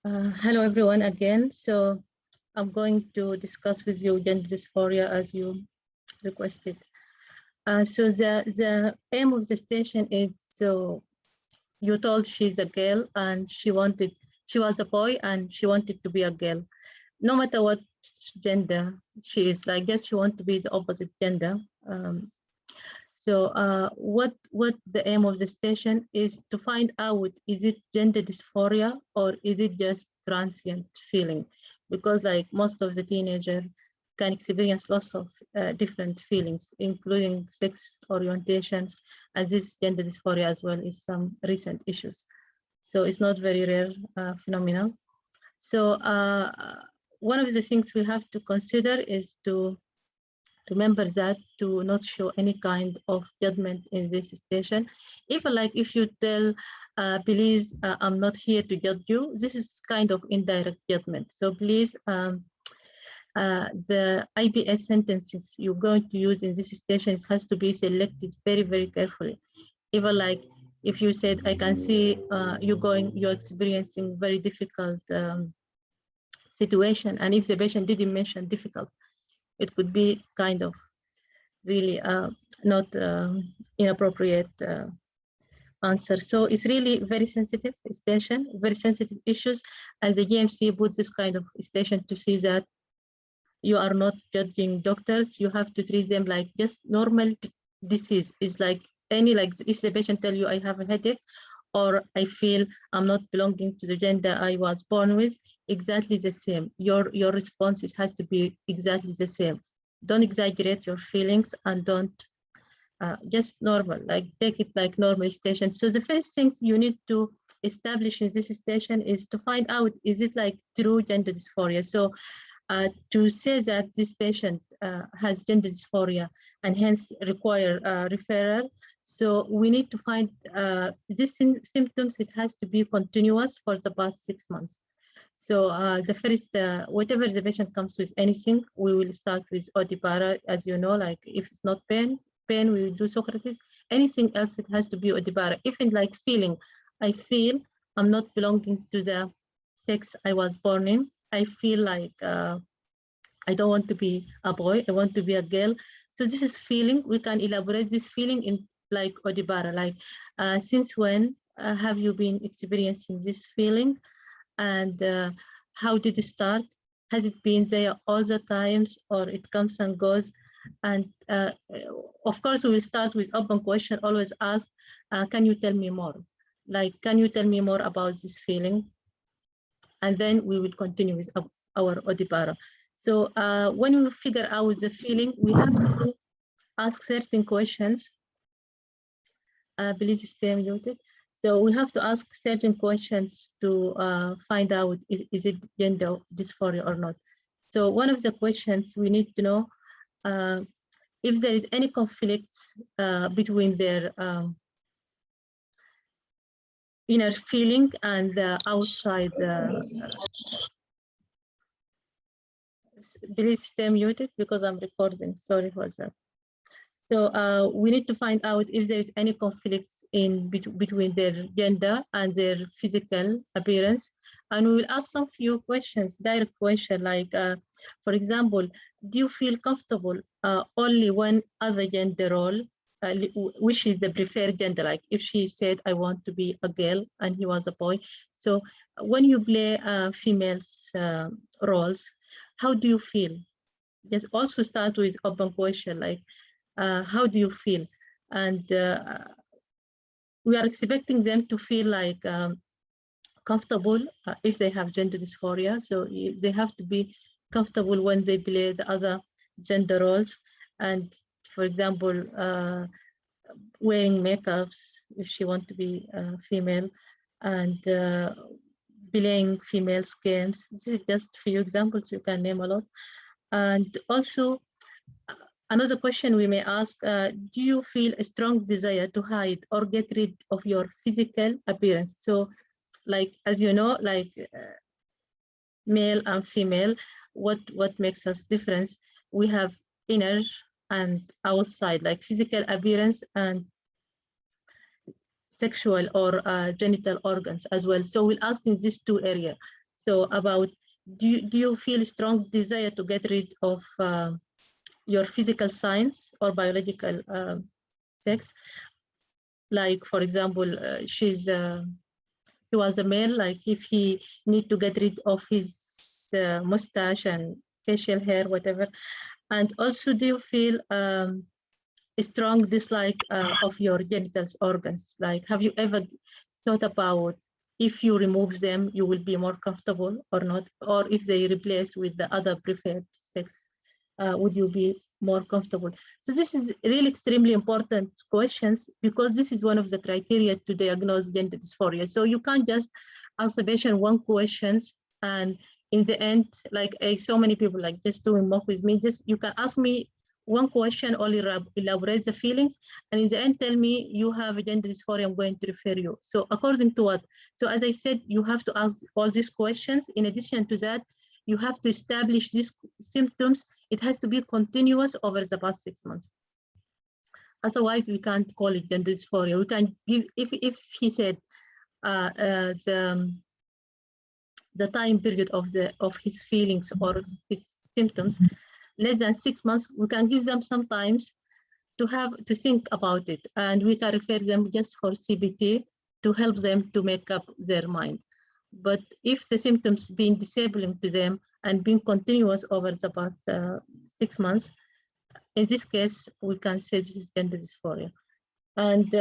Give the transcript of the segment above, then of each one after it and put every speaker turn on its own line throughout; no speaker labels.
Hello everyone again. So I'm going to discuss with you gender dysphoria as you requested. So the aim of the station is, so you told she's a girl and she was a boy and she wanted to be a girl. No matter what gender she is, I guess she wants to be the opposite gender. What the aim of the station is to find out, is it gender dysphoria or is it just transient feeling? Because like most of the teenagers can experience lots of different feelings, including sex orientations, and this gender dysphoria as well is some recent issues. So it's not very rare phenomenon. So one of the things we have to consider is to remember that to not show any kind of judgment in this station. If you tell please I'm not here to judge you, this is kind of indirect judgment. So please the IBS sentences you're going to use in this station has to be selected very, very carefully. Even like if you said, I can see you're experiencing very difficult situation, and if the patient didn't mention difficult, it could be kind of really not inappropriate answer. So it's really very sensitive station, very sensitive issues, and the GMC puts this kind of station to see that you are not judging doctors. You have to treat them like just normal disease. It's like any, like if the patient tell you I have a headache or I feel I'm not belonging to the gender I was born with, exactly the same. Your responses has to be exactly the same. Don't exaggerate your feelings and don't just normal, like take it like normal station. So the first things you need to establish in this station is to find out, is it like true gender dysphoria? So to say that this patient has gender dysphoria and hence require referral. So we need to find these symptoms, it has to be continuous for the past 6 months. So the first, whatever the patient comes with anything, we will start with Odipara, as you know, like if it's not pain, we will do Socrates. Anything else, it has to be Odipara. Even like feeling, I feel I'm not belonging to the sex I was born in. I feel like I don't want to be a boy, I want to be a girl. So this is feeling, we can elaborate this feeling in like Odipara, like since when have you been experiencing this feeling? And how did it start? Has it been there all the times or it comes and goes? And of course, we will start with open question, always ask, can you tell me more? Like, can you tell me more about this feeling? And then we will continue with our Odipara. So when we figure out the feeling, we have to ask certain questions. Please stay muted. So we have to ask certain questions to find out is it gender dysphoria or not. So one of the questions we need to know if there is any conflicts between their inner feeling and the outside. Please stay muted because I'm recording. Sorry for that. So we need to find out if there is any conflicts in between their gender and their physical appearance. And we will ask some few questions, direct question, like, for example, do you feel comfortable only when other gender role, which is the preferred gender, like if she said, I want to be a girl and he was a boy. So when you play females roles, how do you feel? Just also start with open question, like, how do you feel? And we are expecting them to feel like comfortable if they have gender dysphoria. So they have to be comfortable when they play the other gender roles. And for example, wearing makeups if she wants to be female, and playing female games. This is just a few examples, you can name a lot. And also, another question we may ask, do you feel a strong desire to hide or get rid of your physical appearance? So like, as you know, like male and female, what makes us difference? We have inner and outside, like physical appearance and sexual or genital organs as well. So we'll ask in these two areas. So about, do you feel a strong desire to get rid of your physical signs or biological sex? Like, for example, he was a male, like if he need to get rid of his mustache and facial hair, whatever. And also, do you feel a strong dislike of your genitals organs? Like, have you ever thought about if you remove them, you will be more comfortable or not? Or if they replaced with the other preferred sex, would you be more comfortable? So this is really extremely important questions, because this is one of the criteria to diagnose gender dysphoria. So you can't just ask the patient one questions and in the end, like so many people like just doing mock with me, just you can ask me one question, only elaborate the feelings, and in the end tell me you have a gender dysphoria, I'm going to refer you. So according to what? So as I said, you have to ask all these questions. In addition to that, you have to establish these symptoms. It has to be continuous over the past 6 months. Otherwise, we can't call it gender dysphoria. We can give, if he said the time period of his feelings or his symptoms less than 6 months, we can give them sometimes to think about it, and we can refer them just for CBT to help them to make up their mind. But if the symptoms being disabling to them and being continuous over the past 6 months, in this case, we can say this is gender dysphoria. And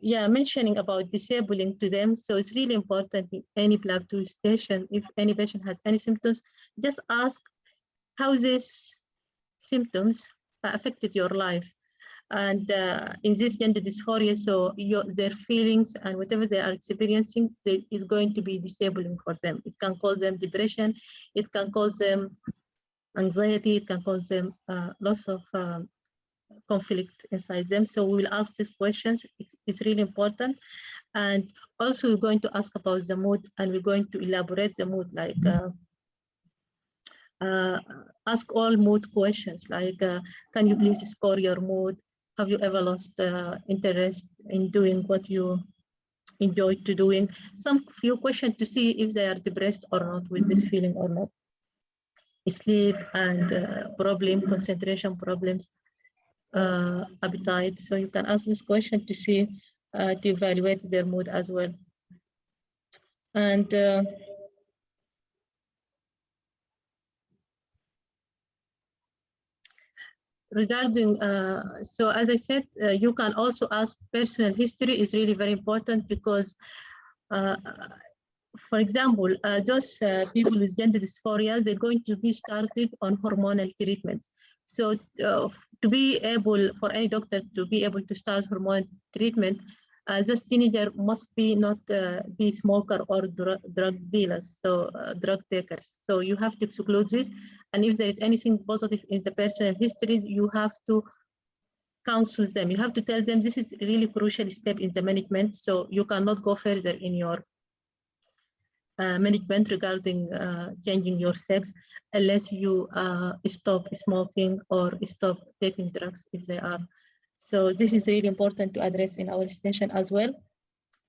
yeah, mentioning about disabling to them, so it's really important in any Plab 2 station, if any patient has any symptoms, just ask how these symptoms affected your life. And in this gender dysphoria, so their feelings and whatever they are experiencing is going to be disabling for them. It can cause them depression, it can cause them anxiety, it can cause them loss of conflict inside them. So we will ask these questions. It's really important. And also we're going to ask about the mood, and we're going to elaborate the mood, like ask all mood questions, like can you please score your mood? Have you ever lost interest in doing what you enjoyed to doing? Some few questions to see if they are depressed or not with this feeling or not. Sleep and concentration problems, appetite. So you can ask this question to see, to evaluate their mood as well. And regarding, so as I said, you can also ask personal history is really very important, because for example, those people with gender dysphoria, they're going to be started on hormonal treatment. So to be able, for any doctor to be able to start hormone treatment, this teenager must be not be smoker or drug dealers, so drug takers. So you have to exclude this. And if there is anything positive in the personal histories, you have to counsel them. You have to tell them this is a really crucial step in the management. So you cannot go further in your management regarding changing your sex unless you stop smoking or stop taking drugs if they are. So this is really important to address in our station as well.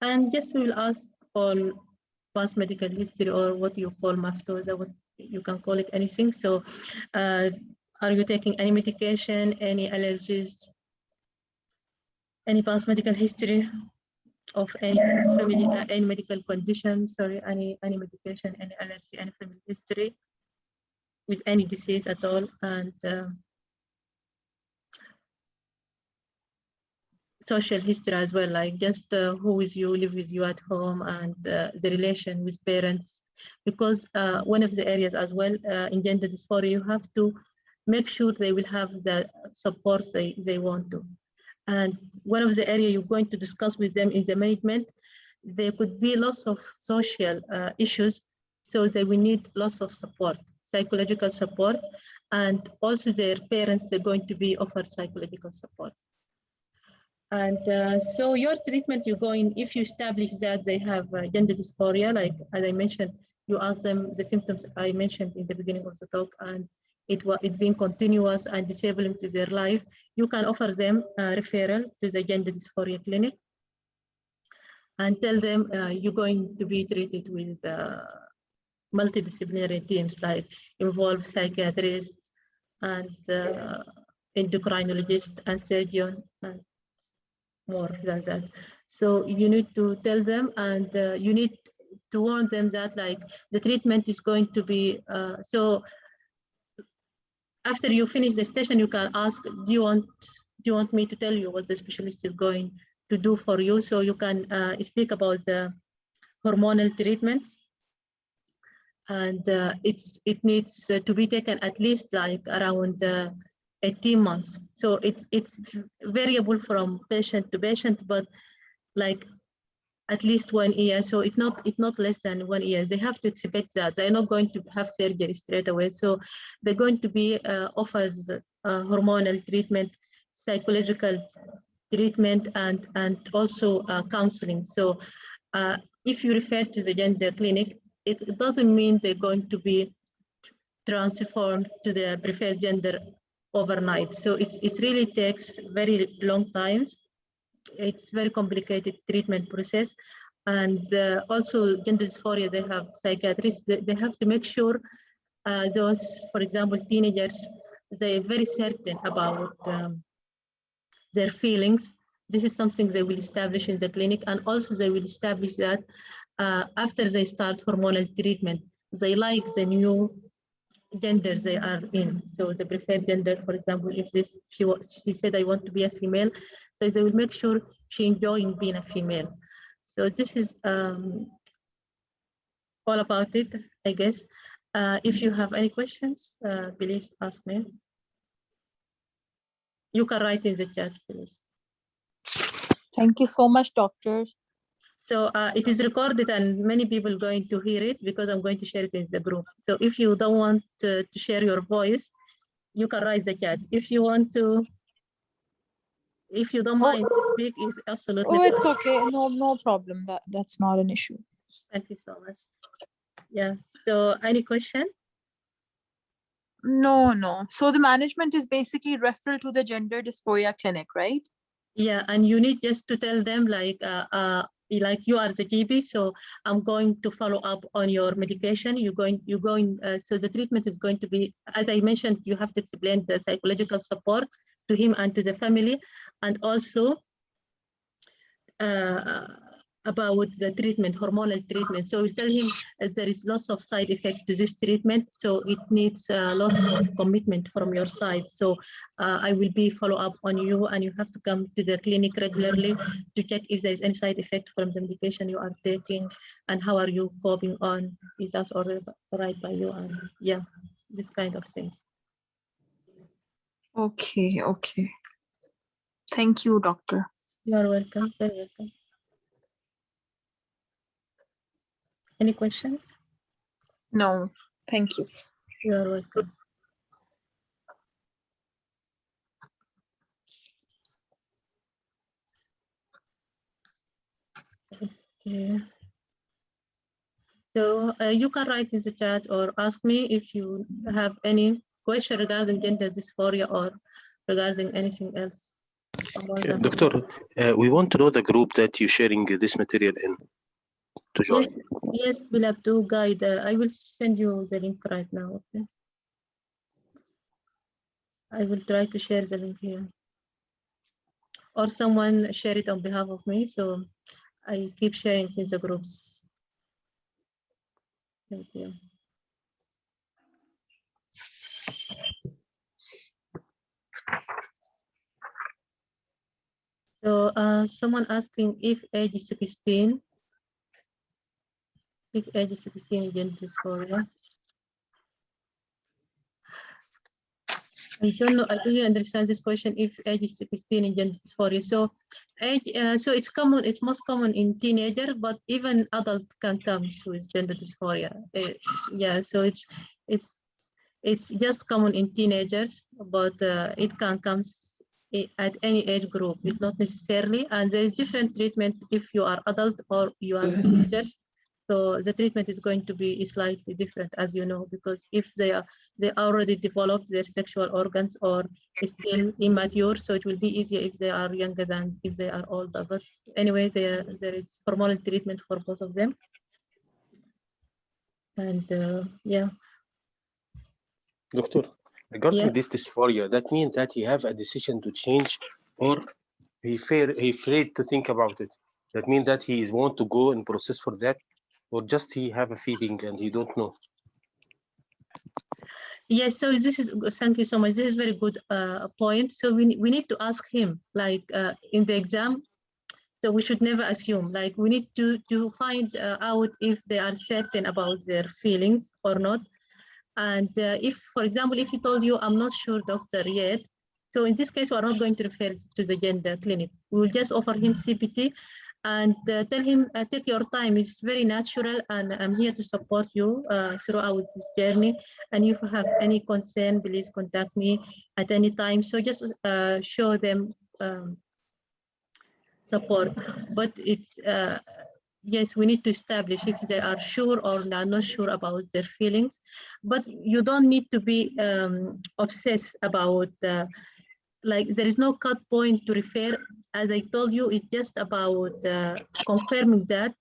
And yes, we will ask all past medical history, or what you call maftosa, what you can call it anything. So are you taking any medication, any allergies, any past medical history of any family, any medical condition, sorry, any medication, any allergy, any family history with any disease at all, and social history as well, like just who with you, live with you at home, and the relation with parents, because one of the areas as well in gender dysphoria, you have to make sure they will have the support they want to. And one of the areas you're going to discuss with them in the management, there could be lots of social issues, so they will need lots of support, psychological support, and also their parents, they're going to be offered psychological support. And so your treatment, you go in, if you establish that they have gender dysphoria, like as I mentioned, you ask them the symptoms I mentioned in the beginning of the talk, and it being continuous and disabling to their life, you can offer them a referral to the gender dysphoria clinic and tell them you're going to be treated with multidisciplinary teams like involve psychiatrists and endocrinologist and surgeon and more than that. So you need to tell them, and you need to warn them that like the treatment is going to be so after you finish the session, you can ask, do you want me to tell you what the specialist is going to do for you? So you can speak about the hormonal treatments, and it needs to be taken at least like around 18 months. So it's variable from patient to patient, but like at least 1 year. So it's not less than 1 year. They have to expect that they're not going to have surgery straight away. So they're going to be offered hormonal treatment, psychological treatment, and also counseling. So if you refer to the gender clinic, it doesn't mean they're going to be transformed to the preferred gender overnight. So it really takes very long times. It's very complicated treatment process. And also gender dysphoria, they have psychiatrists, they have to make sure those, for example, teenagers, they're very certain about their feelings. This is something they will establish in the clinic, and also they will establish that after they start hormonal treatment, they like the new gender they are in. So the preferred gender, for example, if she said, I want to be a female, so they will make sure she enjoying being a female. So this is all about it, I guess. If you have any questions, please ask me. You can write in the chat, please.
Thank you so much, doctor.
So it is recorded and many people going to hear it because I'm going to share it in the group. So if you don't want to share your voice, you can write the chat. If you want to, if you don't mind to speak, is absolutely
fine. It's
fine.
okay. No problem. That's not an issue.
Thank you so much. Yeah. So any question?
No. So the management is basically referral to the gender dysphoria clinic, right?
Yeah, and you need just to tell them like you are the GP, so I'm going to follow up on your medication. So the treatment is going to be, as I mentioned, you have to explain the psychological support to him and to the family, and also about the treatment, hormonal treatment. So we tell him there is lots of side effect to this treatment, so it needs a lot of commitment from your side. So I will be follow up on you, and you have to come to the clinic regularly to check if there is any side effect from the medication you are taking, and how are you coping on, is that all right by you, and yeah, this kind of things.
Okay. Thank you, doctor.
You are welcome, very welcome. Any questions?
No, thank you.
You are welcome. Okay. So you can write in the chat or ask me if you have any question regarding gender dysphoria or regarding anything else.
Doctor, we want to know the group that you're sharing this material in to join.
Yes, we'll have to guide. I will send you the link right now. Okay. I will try to share the link here. Or someone share it on behalf of me. So I keep sharing in the groups. Thank you. So someone asking if age is 16. If age is 16 in gender dysphoria. I don't know. I don't really understand this question. If age is 16 in gender dysphoria, so age, so it's common. It's most common in teenager, but even adult can come with gender dysphoria. Yeah, so it's just common in teenagers, but it can come at any age group. It's not necessarily, and there is different treatment if you are adult or you are teenagers. So the treatment is going to be slightly different, as you know, because if they already developed their sexual organs or still immature, so it will be easier if they are younger than if they are older. But anyway, there is hormonal treatment for both of them. And yeah.
Doctor, regarding
Yeah.
this dysphoria, that means that he have a decision to change, or he afraid to think about it. That means that he is want to go and process for that, or just he have a feeling and he don't know.
Yes, so this is, thank you so much. This is very good point. So we need to ask him, like in the exam. So we should never assume. Like we need to find out if they are certain about their feelings or not. And if, for example, if he told you, I'm not sure, doctor, yet. So in this case, we are not going to refer to the gender clinic. We will just offer him CPT and tell him, take your time. It's very natural, and I'm here to support you throughout this journey. And if you have any concern, please contact me at any time. So just show them support. But it's, yes, we need to establish if they are sure or not sure about their feelings. But you don't need to be obsessed about like there is no cut point to refer. As I told you, it's just about confirming that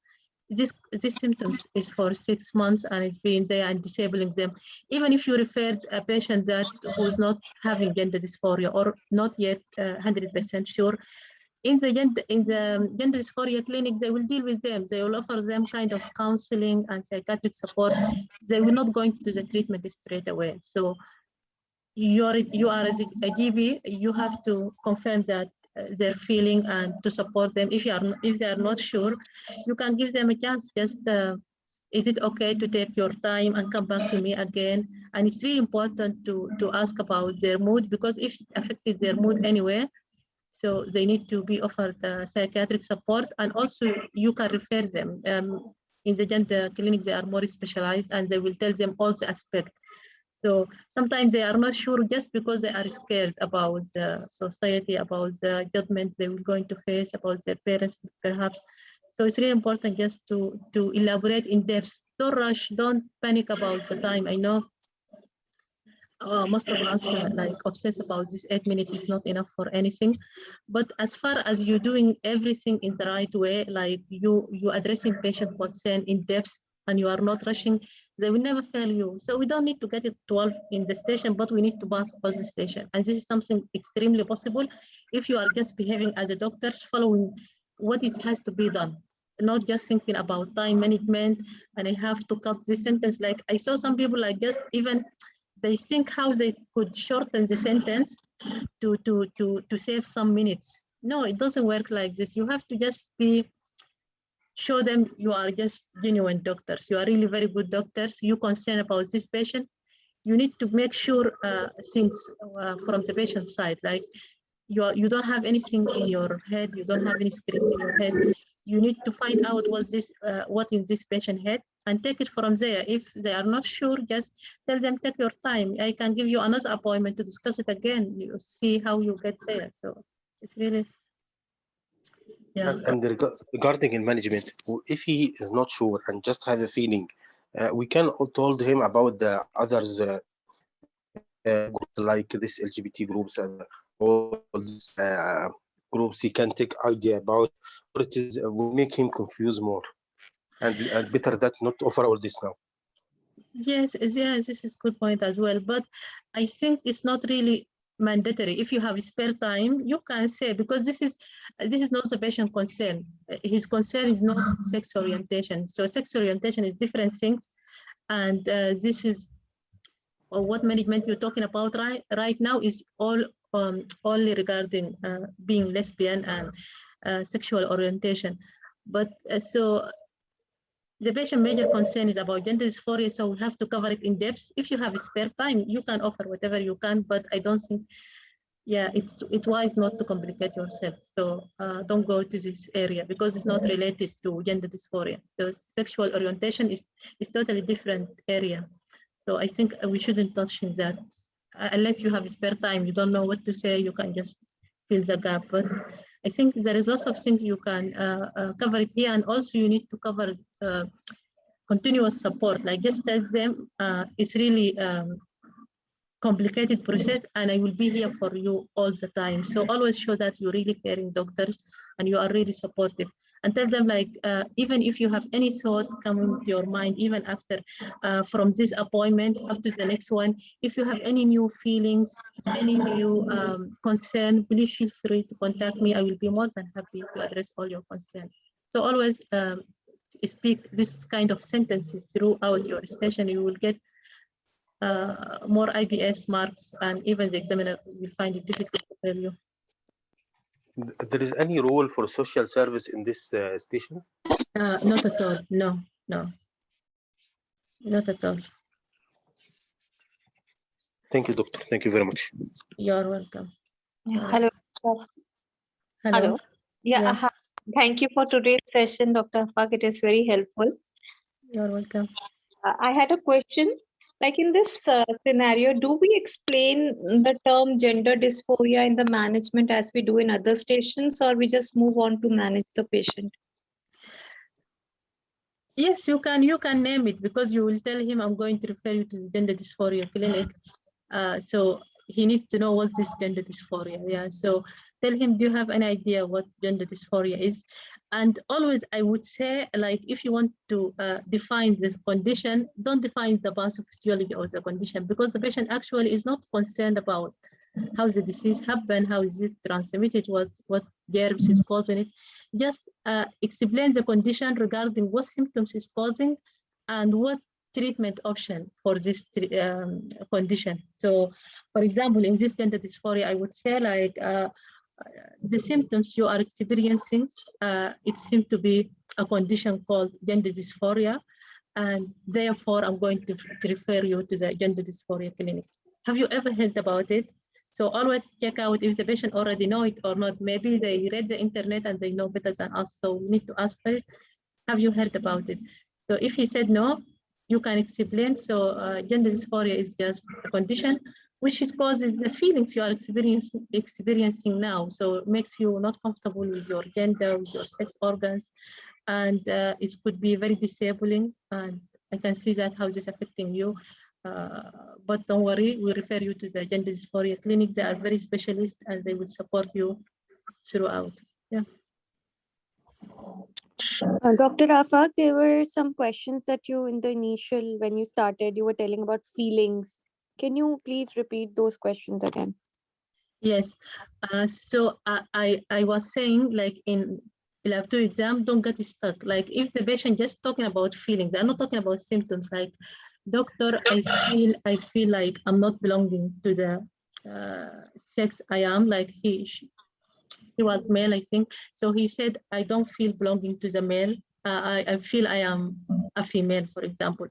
this symptoms is for 6 months and it's been there and disabling them. Even if you referred a patient that who's not having gender dysphoria or not yet 100% sure, in the gender dysphoria clinic, they will deal with them. They will offer them kind of counseling and psychiatric support. They will not go into the treatment straight away. So you are as a GP, you have to confirm that their feeling and to support them. If they are not sure, you can give them a chance. Just is it okay to take your time and come back to me again? And it's really important to ask about their mood, because if it affected their mood anyway, so they need to be offered psychiatric support. And also you can refer them. In the gender clinic, they are more specialized and they will tell them all the aspects. So sometimes they are not sure just because they are scared about the society, about the judgment they will going to face, about their parents perhaps. So it's really important just to elaborate in depth. Don't rush, don't panic about the time. I know most of us like obsess about this 8 minutes is not enough for anything. But as far as you're doing everything in the right way, like you addressing patient concern in depth and you are not rushing, they will never fail you. So we don't need to get it 12 in the station, but we need to pass all the station. And this is something extremely possible if you are just behaving as a doctor, following what has to be done, not just thinking about time management. And I have to cut this sentence. Like I saw some people like just even they think how they could shorten the sentence to save some minutes. No, it doesn't work like this. You have to just show them you are just genuine doctors. You are really very good doctors. You concern about this patient. You need to make sure things from the patient side, like you don't have anything in your head. You don't have any script in your head. You need to find out what in this patient head and take it from there. If they are not sure, just tell them, take your time. I can give you another appointment to discuss it again. You see how you get there. So it's really, yeah.
And regarding in management, if he is not sure and just have a feeling, we can told him about the others groups like this LGBT groups and all these groups he can take idea about, or it is will make him confuse more, and better that not offer all this now.
Yes, this is good point as well. But I think it's not really mandatory. If you have spare time, you can say, because this is not the patient concern. His concern is not sex orientation. So sex orientation is different things, and this is what management you're talking about right now is all only regarding being lesbian and sexual orientation. But so the patient major concern is about gender dysphoria, so we have to cover it in depth. If you have spare time, you can offer whatever you can, but I don't think, it's wise not to complicate yourself. So don't go to this area because it's not related to gender dysphoria. So sexual orientation is totally different area. So I think we shouldn't touch in that. Unless you have spare time, you don't know what to say, you can just fill the gap. But I think there is lots of things you can cover it here, and also you need to cover continuous support. Like just tell them it's really complicated process, and I will be here for you all the time. So always show that you're really caring doctors and you are really supportive. and tell them like, even if you have any thought coming to your mind, even after from this appointment up to the next one, if you have any new feelings, any new concern, please feel free to contact me. I will be more than happy to address all your concerns. So always speak this kind of sentences throughout your station. You will get more IBS marks, and even the examiner will find it difficult to tell you.
There is any role for social service in this station?
Not at all. No, not at all.
Thank you, doctor. Thank you very much.
You're welcome.
Hello. Hello. Yeah.
Yeah.
Thank you for today's session, Dr. Afag. It is very helpful.
You're welcome.
I had a question. Like in this scenario, do we explain the term gender dysphoria in the management as we do in other stations, or we just move on to manage the patient?
Yes, you can name it, because you will tell him, I'm going to refer you to the gender dysphoria clinic. So he needs to know what's this gender dysphoria. Yeah. So tell him, do you have an idea what gender dysphoria is? And always I would say, like, if you want to define this condition, don't define the pathophysiology of the condition, because the patient actually is not concerned about how the disease happened, how is it transmitted, what germs is causing it. Just explain the condition regarding what symptoms is causing and what treatment option for this condition. So, for example, in this gender dysphoria, I would say like the symptoms you are experiencing, it seems to be a condition called gender dysphoria, and therefore I'm going to refer you to the gender dysphoria clinic. Have you ever heard about it? So always check out if the patient already know it or not. Maybe they read the internet and they know better than us. So we need to ask first, have you heard about it? So if he said no, you can explain. So gender dysphoria is just a condition which is causes the feelings you are experiencing now. So it makes you not comfortable with your gender, with your sex organs, and it could be very disabling. And I can see that how this is affecting you. But don't worry, we refer you to the gender dysphoria clinic. They are very specialist and they will support you throughout. Yeah.
Dr. Afag, there were some questions that you in the initial, when you started, you were telling about feelings. Can you please repeat those questions again?
Yes. So I was saying, like in Plab 2 exam, don't get stuck. Like if the patient just talking about feelings, I'm not talking about symptoms. Like, doctor, I feel like I'm not belonging to the sex I am. Like he was male, I think. So he said, I don't feel belonging to the male. I feel I am a female, for example.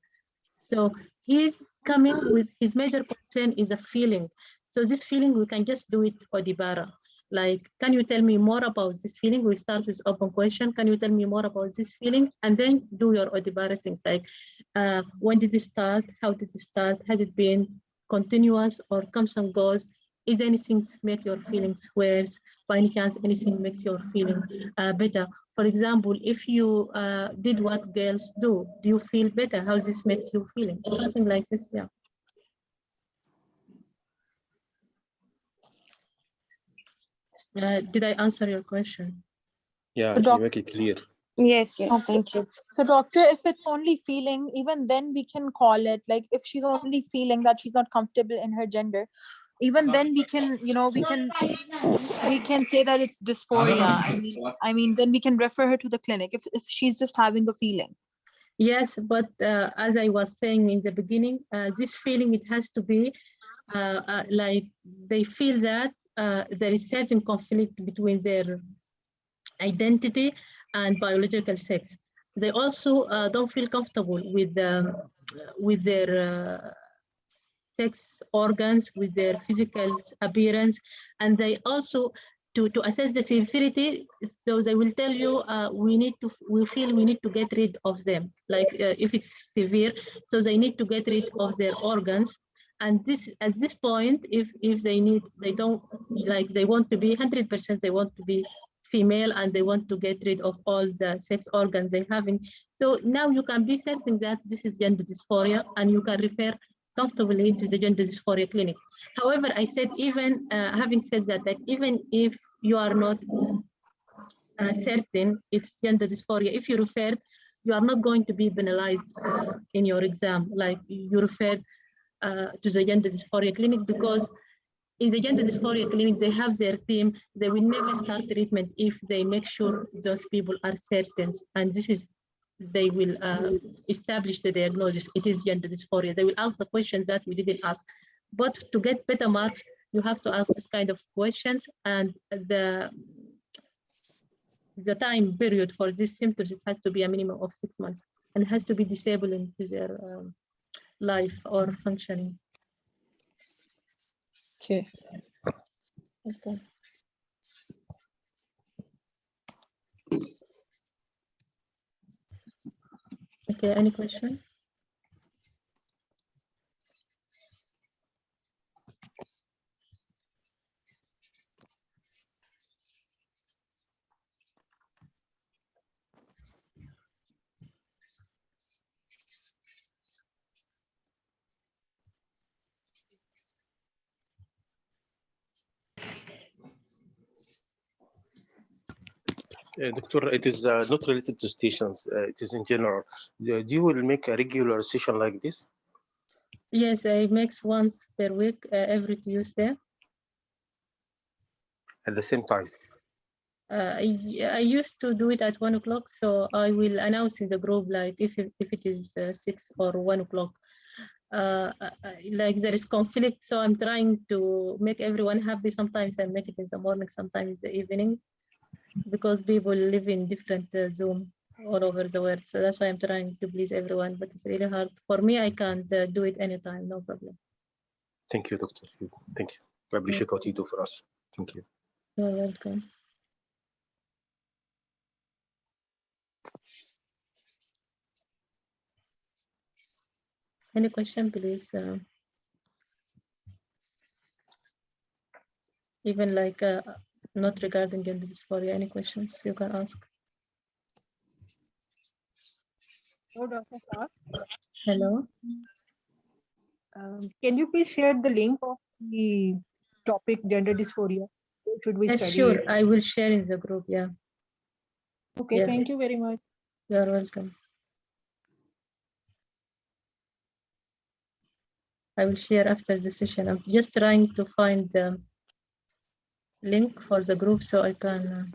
So he's coming with his major concern is a feeling. So this feeling, we can just do it Odibara. Like, can you tell me more about this feeling? We start with open question. Can you tell me more about this feeling? And then do your Odibara things like, when did it start? How did it start? Has it been continuous or comes and goes? Is anything make your feelings worse? By any chance, anything makes your feeling better? For example, if you did what girls do you feel better? How this makes you feeling? Something like this, yeah. Did I answer your question?
Yeah,
So
you make it clear.
Yes, yes,
Okay.
thank you.
So doctor, if it's only feeling, even then we can call it, like if she's only feeling that she's not comfortable in her gender, even then we can, you know, we can say that it's dysphoria. I mean, then we can refer her to the clinic if she's just having a feeling.
Yes, but as I was saying in the beginning, this feeling, it has to be like they feel that there is certain conflict between their identity and biological sex. They also don't feel comfortable with their sex organs, with their physical appearance, and they also to assess the severity. So they will tell you we feel we need to get rid of them. Like if it's severe, so they need to get rid of their organs. And this at this point, if they don't like, they want to be 100%, they want to be female and they want to get rid of all the sex organs they having. So now you can be certain that this is gender dysphoria and you can refer comfortably to the gender dysphoria clinic. However, I said, even having said that, like even if you are not certain it's gender dysphoria. If you referred, you are not going to be penalized in your exam, like you referred to the gender dysphoria clinic, because in the gender dysphoria clinic, they have their team. They will never start treatment if they make sure those people are certain. And this is, they will establish the diagnosis. It is gender dysphoria. They will ask the questions that we didn't ask. But to get better marks, you have to ask this kind of questions. And the time period for these symptoms, it has to be a minimum of 6 months and has to be disabling to their life or functioning.
Okay.
Okay. Okay, any question?
Doctor, it is not related to stations. It is in general. Do you will make a regular session like this?
Yes, I makes once per week, every Tuesday.
At the same time?
I used to do it at 1 o'clock, so I will announce in the group, like if it is 6 or 1 o'clock. Like there is conflict, so I'm trying to make everyone happy. Sometimes I make it in the morning, sometimes in the evening, because people live in different Zoom all over the world. So that's why I'm trying to please everyone, but it's really hard. For me, I can't do it anytime, no problem.
Thank you, Doctor. Thank you. I appreciate what you do for us. Thank you.
You're welcome. Any question, please? Even like not regarding gender dysphoria, any questions you can ask?
Oh, Dr. Afag,
Hello?
can you please share the link of the topic gender dysphoria? Should we
Yes,
study
sure.
it?
I will share in the group. Yeah,
Okay,
yeah.
thank you very much.
You are welcome. I will share after the session. I'm just trying to find the link for the group so I can.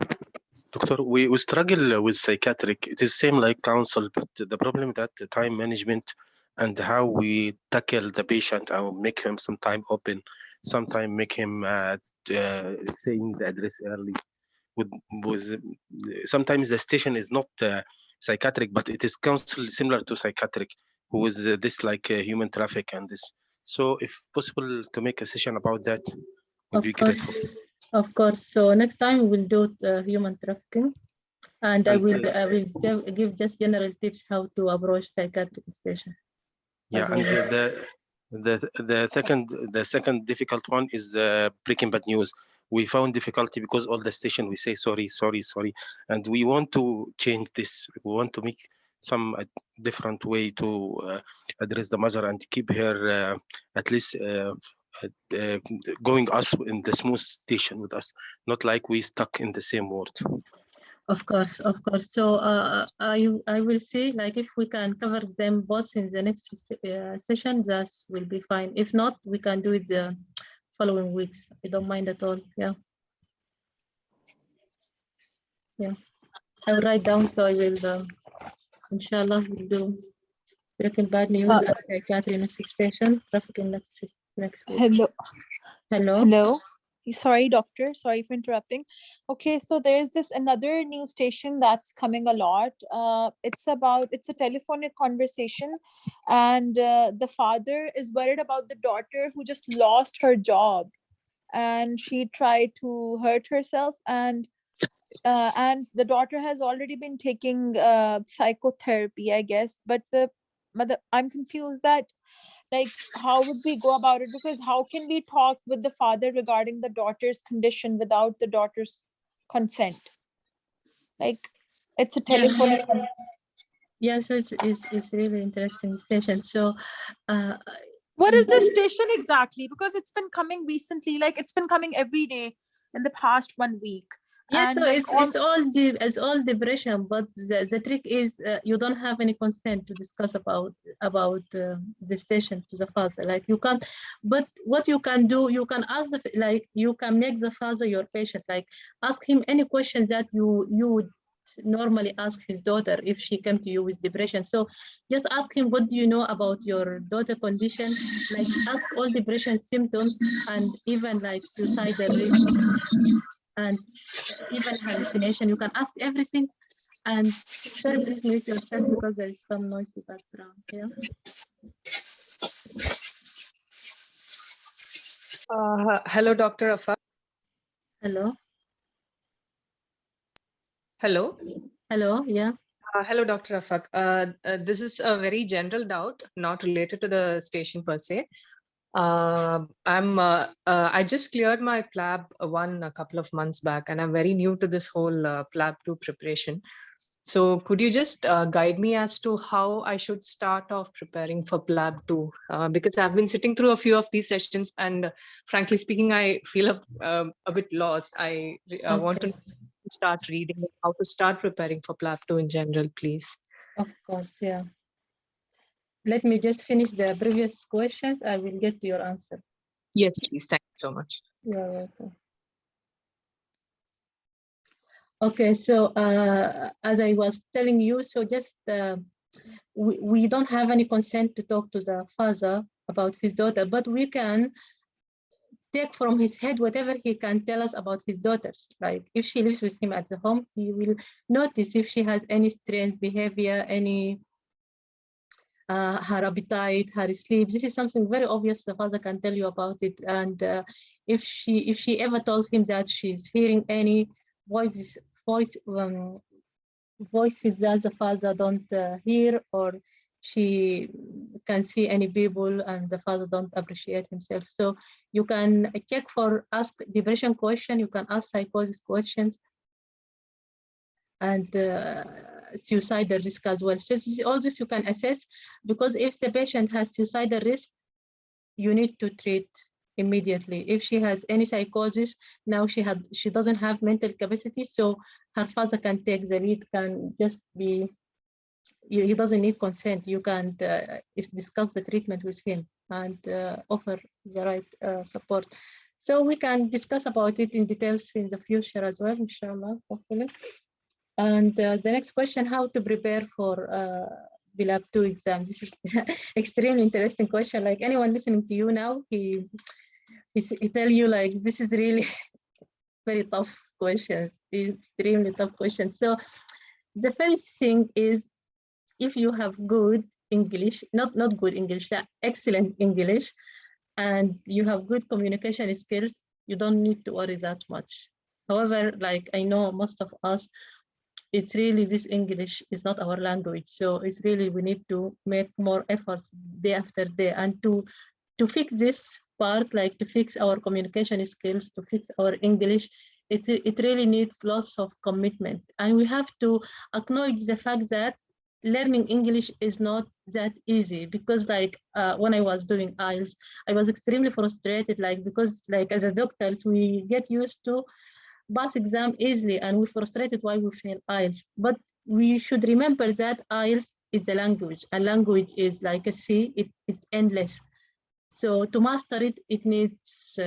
Doctor, we struggle with psychiatric. It is same like counsel, but the problem that the time management and how we tackle the patient and make him sometime open, sometime make him saying the address early. With sometimes the station is not psychiatric, but it is counsel similar to psychiatric, who is this like human traffic and this. So if possible to make a session about that, would be grateful.
Of course. So next time we will do human trafficking, and I will give just general tips how to approach psychiatric station.
Yeah, and the second difficult one is breaking bad news. We found difficulty because all the station we say sorry, and we want to change this. We want to make some different way to address the mother and keep her at least going us in the smooth station with us, not like we stuck in the same word.
Of course. So I will see, like, if we can cover them both in the next session, that will be fine. If not, we can do it the following weeks. I don't mind at all. Yeah. I will write down, so I will, inshallah, we'll do breaking bad news and psychiatry next session, trafficking next week.
Hello. Sorry, doctor. Sorry for interrupting. Okay, so there's this another news station that's coming a lot. It's a telephonic conversation, and the father is worried about the daughter who just lost her job, and she tried to hurt herself, and the daughter has already been taking psychotherapy, I guess. But the mother, I'm confused that, like, how would we go about it? Because how can we talk with the father regarding the daughter's condition without the daughter's consent? Like, it's a telephonic.
Yeah, so it's really interesting station. So
what is this station exactly? Because it's been coming recently, like it's been coming every day in the past 1 week.
Yes, so
like
it's all depression, but the trick is you don't have any consent to discuss about the station to the father. Like you can't, but what you can do, you can ask you can make the father your patient. Like ask him any questions that you would normally ask his daughter if she came to you with depression. So just ask him, what do you know about your daughter condition? Like ask all depression symptoms and even like suicidal risk and even hallucination. You can ask everything. And sorry, please mute yourself because there is some noisy background here.
Hello, Dr. Afag.
Hello.
Hello.
Hello. Yeah.
Hello, Dr. Afag. This is a very general doubt, not related to the station per se. I just cleared my Plab 1 a couple of months back, and I'm very new to this whole Plab 2 preparation. So could you just guide me as to how I should start off preparing for Plab 2? Because I've been sitting through a few of these sessions, and frankly speaking, I feel a bit lost. I want to start reading how to start preparing for Plab 2 in general, please.
Of course, yeah. Let me just finish the previous questions. I will get to your answer.
Yes, please. Thank you so much.
You're welcome. Okay, so as I was telling you, so just we don't have any consent to talk to the father about his daughter, but we can take from his head whatever he can tell us about his daughters. Like if she lives with him at the home, he will notice if she has any strange behavior, any her appetite, her sleep. This is something very obvious. The father can tell you about it. And if she ever tells him that she's hearing any voices that the father don't hear, or she can see any people and the father don't appreciate himself. So you can check ask depression question, you can ask psychosis questions, and suicidal risk as well. So all this you can assess, because if the patient has suicidal risk, you need to treat immediately. If she has any psychosis, now she doesn't have mental capacity, so her father can take the lead, can just be, he doesn't need consent. You can discuss the treatment with him and offer the right support. So we can discuss about it in details in the future as well, inshallah, hopefully. And the next question, how to prepare for Plab 2 exam? This is extremely interesting question. Like anyone listening to you now, he tell you like, this is really very tough questions, extremely tough questions. So the first thing is, if you have good English, not good English, excellent English, and you have good communication skills, you don't need to worry that much. However, like I know most of us, it's really, this English is not our language. So it's really, we need to make more efforts day after day, and to fix this part, like to fix our communication skills, to fix our English, it really needs lots of commitment. And we have to acknowledge the fact that learning English is not that easy, because like when I was doing IELTS, I was extremely frustrated, like because like as a doctors, we get used to pass exam easily, and we're frustrated why we fail IELTS. But we should remember that IELTS is a language. A language is like a sea, it's endless. So to master it, it needs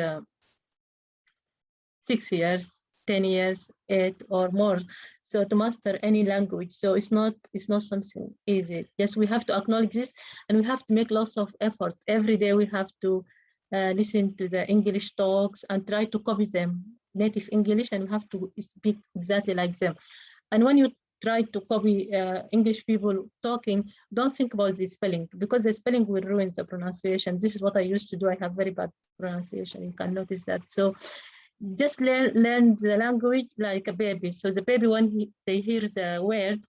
6 years, 10 years, 8 or more. So to master any language, so it's not something easy. Yes, we have to acknowledge this, and we have to make lots of effort. Every day we have to listen to the English talks and try to copy them, native English, and we have to speak exactly like them. And when you try to copy English people talking, don't think about the spelling, because the spelling will ruin the pronunciation. This is what I used to do. I have very bad pronunciation. You can notice that. So just learn the language like a baby. So the baby, when they hear the word,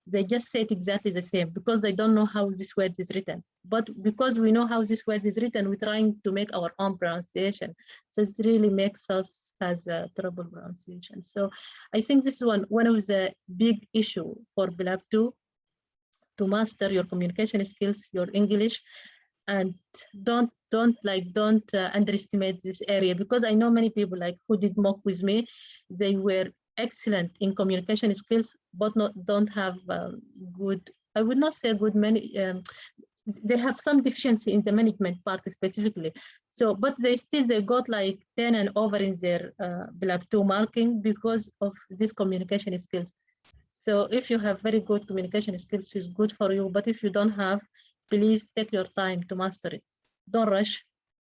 they just say it exactly the same, because they don't know how this word is written. But because we know how this word is written, we're trying to make our own pronunciation. So it really makes us has a trouble pronunciation. So I think this is one of the big issue for Plab 2, to master your communication skills, your English, and don't underestimate this area, because I know many people like who did mock with me, they were excellent in communication skills, but don't have good, I would not say good, they have some deficiency in the management part specifically. So, but they got like 10 and over in their Plab 2 marking because of these communication skills. So if you have very good communication skills, it's good for you. But if you don't have, please take your time to master it. Don't rush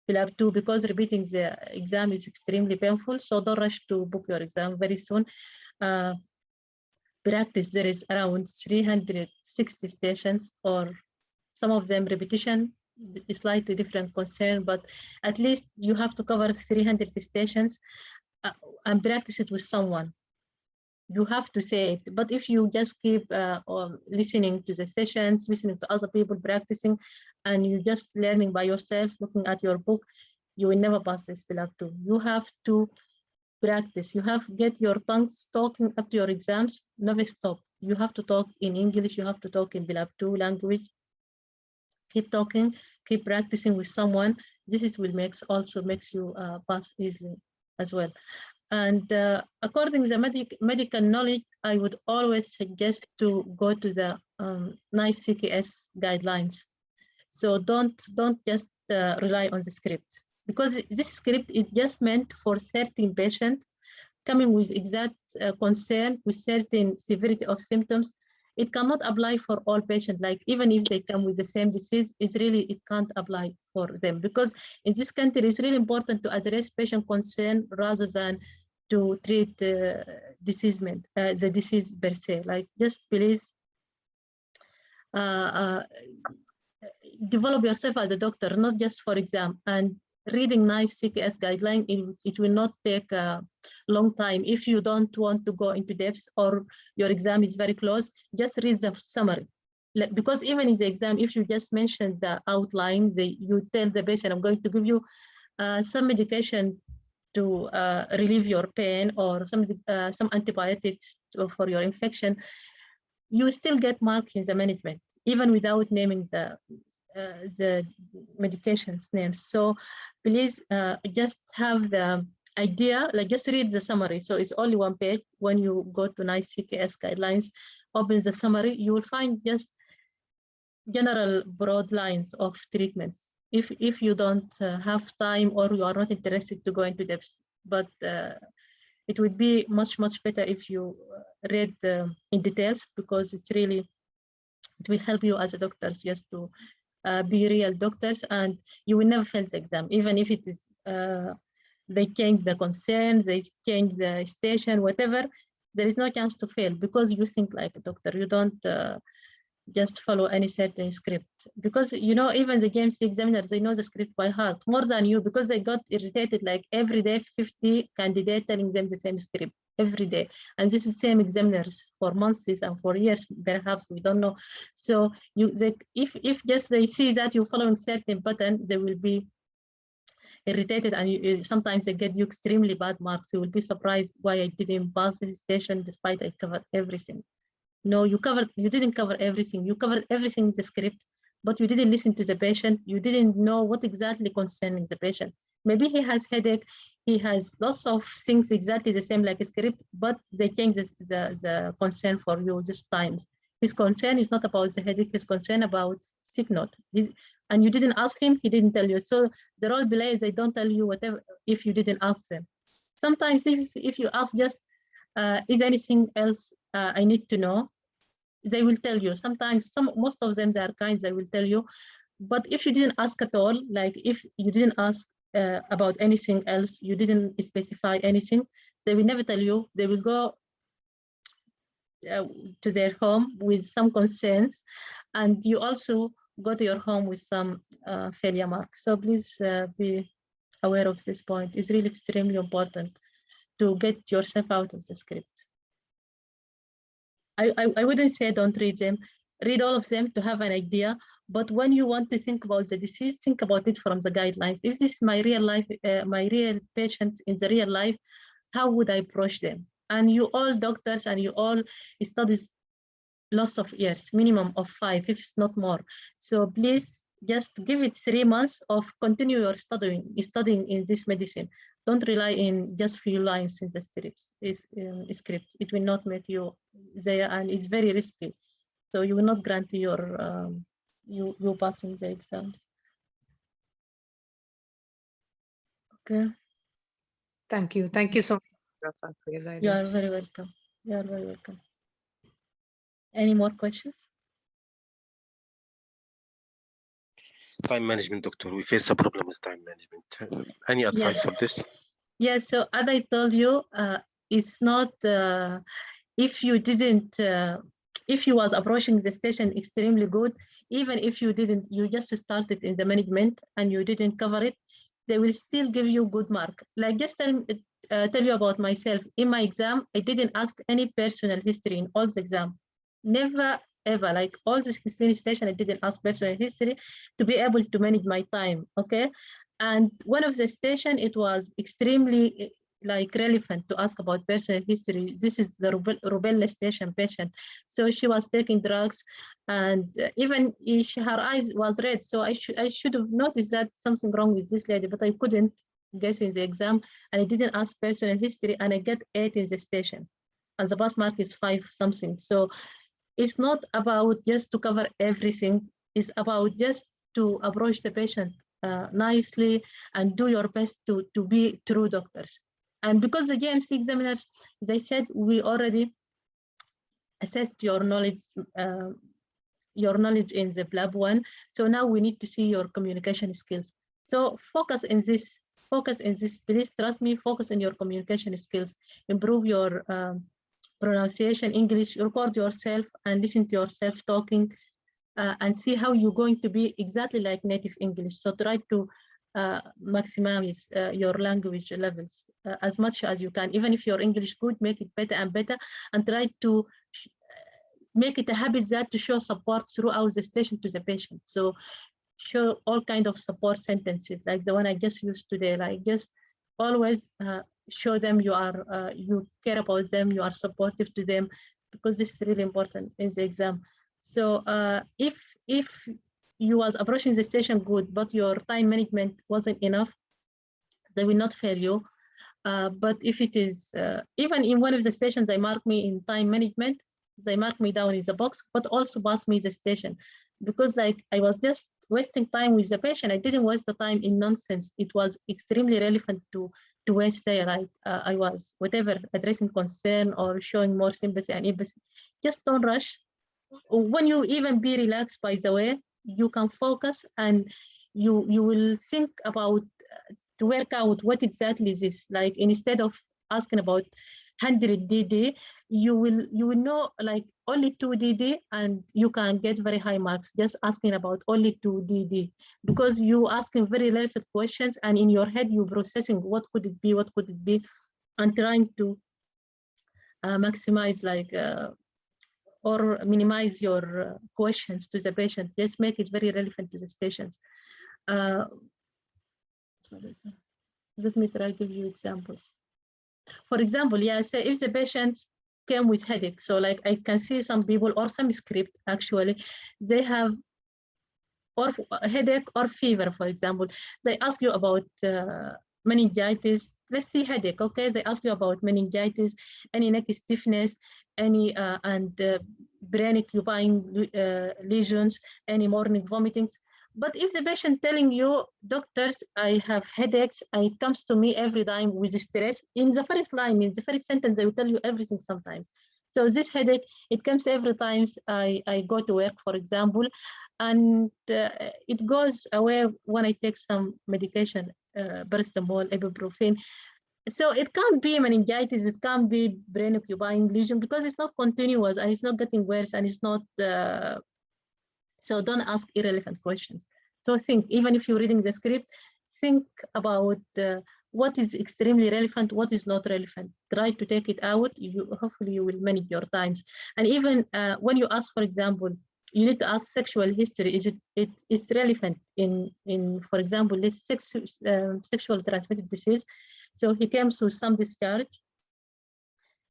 Plab 2 because repeating the exam is extremely painful. So don't rush to book your exam very soon. Practice, there is around 360 stations, or some of them repetition, slightly different concern, but at least you have to cover 300 stations and practice it with someone. You have to say it, but if you just keep listening to the sessions, listening to other people practicing, and you just learning by yourself, looking at your book, you will never pass this Plab 2. You have to practice. You have to get your tongues talking up to your exams, never stop. You have to talk in English, you have to talk in Plab 2 language. Keep talking, keep practicing with someone. This will also makes you pass easily as well. And according to the medical knowledge, I would always suggest to go to the NICE CKS guidelines. So don't just rely on the script, because this script is just meant for certain patients coming with exact concern with certain severity of symptoms. It cannot apply for all patients. Like even if they come with the same disease, it can't apply for them, because in this country it's really important to address patient concern rather than to treat the disease per se. Like just please develop yourself as a doctor, not just for exam. And reading NICE CKS guideline, it will not take a long time. If you don't want to go into depth or your exam is very close, just read the summary. Because even in the exam, if you just mention the outline, you tell the patient, I'm going to give you some medication to relieve your pain, or some antibiotics for your infection, you still get marks in the management, even without naming the medications names. So please just have the idea, like just read the summary. So it's only one page. When you go to NICE CKS guidelines, open the summary, you will find just general broad lines of treatments. If you don't have time, or you are not interested to go into depth, but it would be much better if you read in details, because it will help you as a doctor just to be real doctors, and you will never fail the exam, even if it is they change the concerns, they change the station, whatever. There is no chance to fail, because you think like a doctor. You don't just follow any certain script, because even the GMC examiners, they know the script by heart more than you, because they got irritated like every day 50 candidates telling them the same script every day, and this is same examiners for months and for years, perhaps, we don't know. So if just they see that you're following certain pattern, they will be irritated, and sometimes they get you extremely bad marks. You will be surprised why I didn't pass this station despite I covered everything. No, you didn't cover everything. You covered everything in the script, but you didn't listen to the patient. You didn't know what exactly concerning the patient. Maybe he has headache, he has lots of things exactly the same like a script, but they change the concern for you this time. His concern is not about the headache, his concern about sick note. And you didn't ask him, he didn't tell you. So the role belayers, they don't tell you whatever if you didn't ask them. Sometimes if you ask just, is anything else I need to know, they will tell you. Sometimes most of them, they are kind, they will tell you. But if you didn't ask at all, like if you didn't ask about anything else, you didn't specify anything, they will never tell you. They will go to their home with some concerns, and you also go to your home with some failure marks. So please be aware of this point. It's really extremely important to get yourself out of the script. I wouldn't say don't read them. Read all of them to have an idea. But when you want to think about the disease, think about it from the guidelines. If this is my real life, my real patient in the real life, how would I approach them? And you all doctors and you all studies lots of years, minimum of 5, if not more. So please just give it 3 months of continue your studying in this medicine. don't rely in just few lines in the script. It will not make you there, and it's very risky. So you will not grant your you passing the exams. Okay.
Thank you. Thank you so much for your guidance.
You are very welcome. You are very welcome. Any more questions?
Time management, doctor. We face a problem with time management. Any advice for this?
Yes. So as I told you, it's not if you didn't. If you was approaching the station extremely good, even if you didn't, you just started in the management and you didn't cover it, they will still give you good mark. Like just tell you about myself. In my exam, I didn't ask any personal history in all the exam. Never ever, like all the 16 station, I didn't ask personal history to be able to manage my time. Okay, and one of the station, it was extremely like relevant to ask about personal history. This is the rubella station patient. So she was taking drugs, and even her eyes was red. So I should have noticed that something wrong with this lady, but I couldn't guess in the exam, and I didn't ask personal history, and I get 8 in the station, and the pass mark is 5 something. So it's not about just to cover everything. It's about just to approach the patient nicely and do your best to be true doctors. And because the GMC examiners, as I said, we already assessed your knowledge in the Plab 1. So now we need to see your communication skills. So focus in this, please trust me, focus on your communication skills, improve your pronunciation, English, record yourself and listen to yourself talking and see how you're going to be exactly like native English. So try to maximize your language levels as much as you can. Even if your English good, make it better and better, and try to make it a habit that to show support throughout the station to the patient. So show all kind of support sentences like the one I just used today, like just always show them you are you care about them, you are supportive to them, because this is really important in the exam. So if you was approaching the station good, but your time management wasn't enough, they will not fail you. But if it is, even in one of the stations, they mark me in time management, they mark me down in the box, but also pass me the station, because like I was just wasting time with the patient. I didn't waste the time in nonsense. It was extremely relevant to waste there. Like I was whatever addressing concern or showing more sympathy and empathy. Just don't rush. When you even be relaxed, by the way, you can focus and you will think about to work out what exactly is this. Like instead of asking about 100 DD, you will know like only 2 DD and you can get very high marks just asking about only 2 DD, because you asking very relevant questions and in your head you processing what could it be, and trying to maximize like or minimize your questions to the patient. Just make it very relevant to the stations. Let me try to give you examples. For example, yeah, say if the patient came with headache, so like I can see some people or some script actually, they have or headache or fever, for example. They ask you about meningitis. Let's see headache, okay? They ask you about meningitis, any neck stiffness, any brain occupying lesions, any morning vomitings. But if the patient telling you, doctors, I have headaches, and it comes to me every time with stress, in the first line, in the first sentence, they will tell you everything sometimes. So this headache, it comes every time I go to work, for example, and it goes away when I take some medication, paracetamol, ibuprofen. So it can't be meningitis, it can't be brain occupying lesion, because it's not continuous and it's not getting worse and it's not, so don't ask irrelevant questions. So think, even if you're reading the script, think about what is extremely relevant, what is not relevant. Try to take it out. Hopefully you will manage your times. And even when you ask, for example, you need to ask sexual history. It's relevant in for example, this sexual transmitted disease. So he comes with some discharge.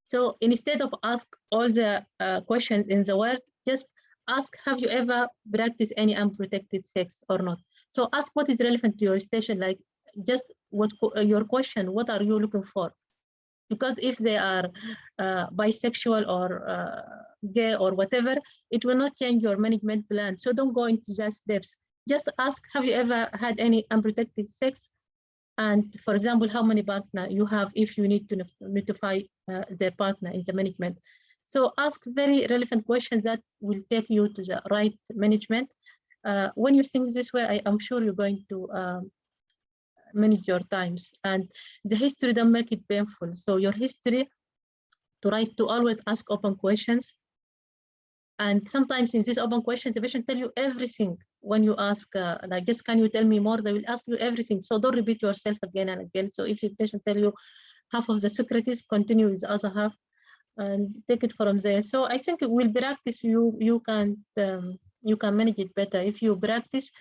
So instead of ask all the questions in the word, just ask, have you ever practiced any unprotected sex or not? So ask what is relevant to your station. Like just your question, what are you looking for? Because if they are bisexual or gay or whatever, it will not change your management plan. So don't go into those depths. Just ask, have you ever had any unprotected sex? And for example, how many partners you have if you need to notify their partner in the management. So ask very relevant questions that will take you to the right management. When you think this way, I'm sure you're going to manage your times. And the history don't make it painful. So your history, to always ask open questions. And sometimes in these open questions, the patient tell you everything. When you ask, like, just can you tell me more? They will ask you everything. So don't repeat yourself again and again. So if your patient tell you half of the secrets, continue with the other half and take it from there. So I think with practice, you can manage it better. If you practice,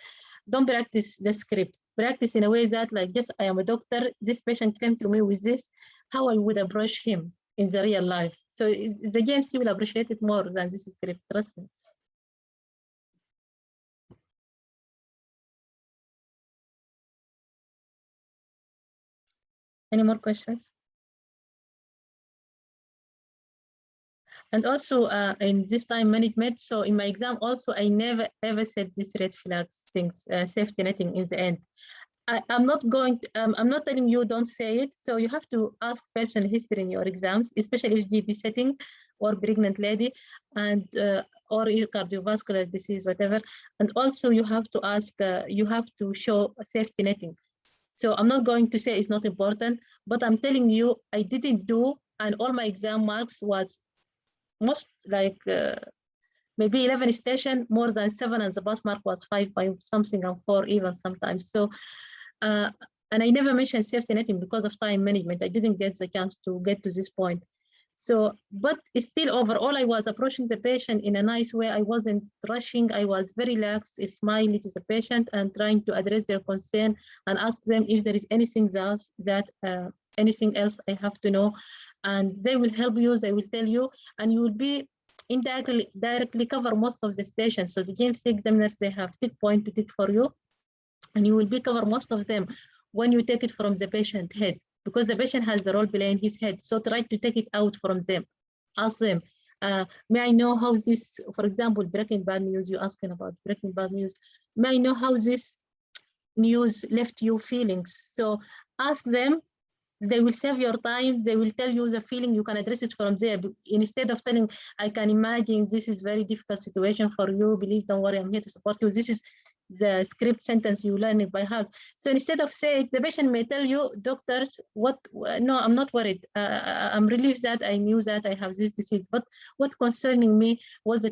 don't practice the script. Practice in a way that, like, yes, I am a doctor. This patient came to me with this, how I would approach him in the real life. So the GMC will appreciate it more than this script, trust me. Any more questions? And also in this time management, so in my exam also, I never ever said this red flags things, safety netting in the end. I'm not telling you don't say it. So you have to ask personal history in your exams, especially GP setting or pregnant lady, and or cardiovascular disease, whatever. And also you have to ask, you have to show safety netting. So I'm not going to say it's not important, but I'm telling you I didn't do, and all my exam marks was most like maybe 11 station, more than 7, and the pass mark was 5 by something and 4 even sometimes. So and I never mentioned safety netting because of time management. I didn't get the chance to get to this point. So, but still overall, I was approaching the patient in a nice way. I wasn't rushing. I was very relaxed, smiley to the patient and trying to address their concern and ask them if there is anything else anything else I have to know. And they will help you, they will tell you, and you will be directly cover most of the stations. So the GMC examiners, they have tick point to tick for you, and you will be cover most of them when you take it from the patient head, because the patient has the role play in his head. So try to take it out from them. Ask them, may I know how this, for example, breaking bad news, you're asking about breaking bad news. May I know how this news left you feelings? So ask them. They will save your time. They will tell you the feeling. You can address it from there. Instead of telling, I can imagine this is very difficult situation for you. Please don't worry, I'm here to support you. This is the script sentence you learn it by heart. So instead of saying, the patient may tell you, doctors, what? No, I'm not worried. I'm relieved that I knew that I have this disease. But what concerning me was the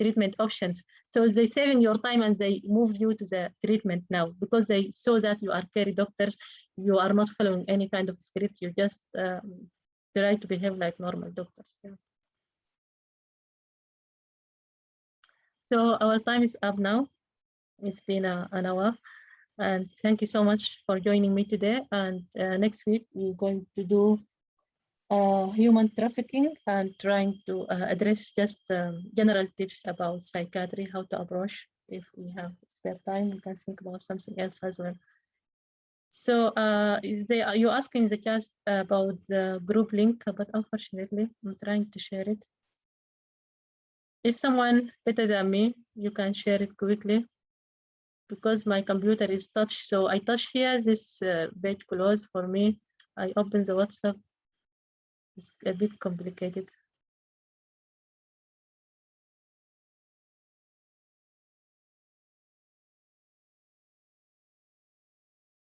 treatment options. So they saving your time and they moved you to the treatment now because they saw that you are care doctors. You are not following any kind of script. You just try to behave like normal doctors. Yeah. So our time is up now. It's been an hour. And thank you so much for joining me today. And next week, we're going to do human trafficking and trying to address just general tips about psychiatry, how to approach. If we have spare time, we can think about something else as well. So you're asking the cast about the group link, but unfortunately, I'm trying to share it. If someone better than me, you can share it quickly because my computer is touch. So I touch here, this page closed for me. I open the WhatsApp. It's a bit complicated.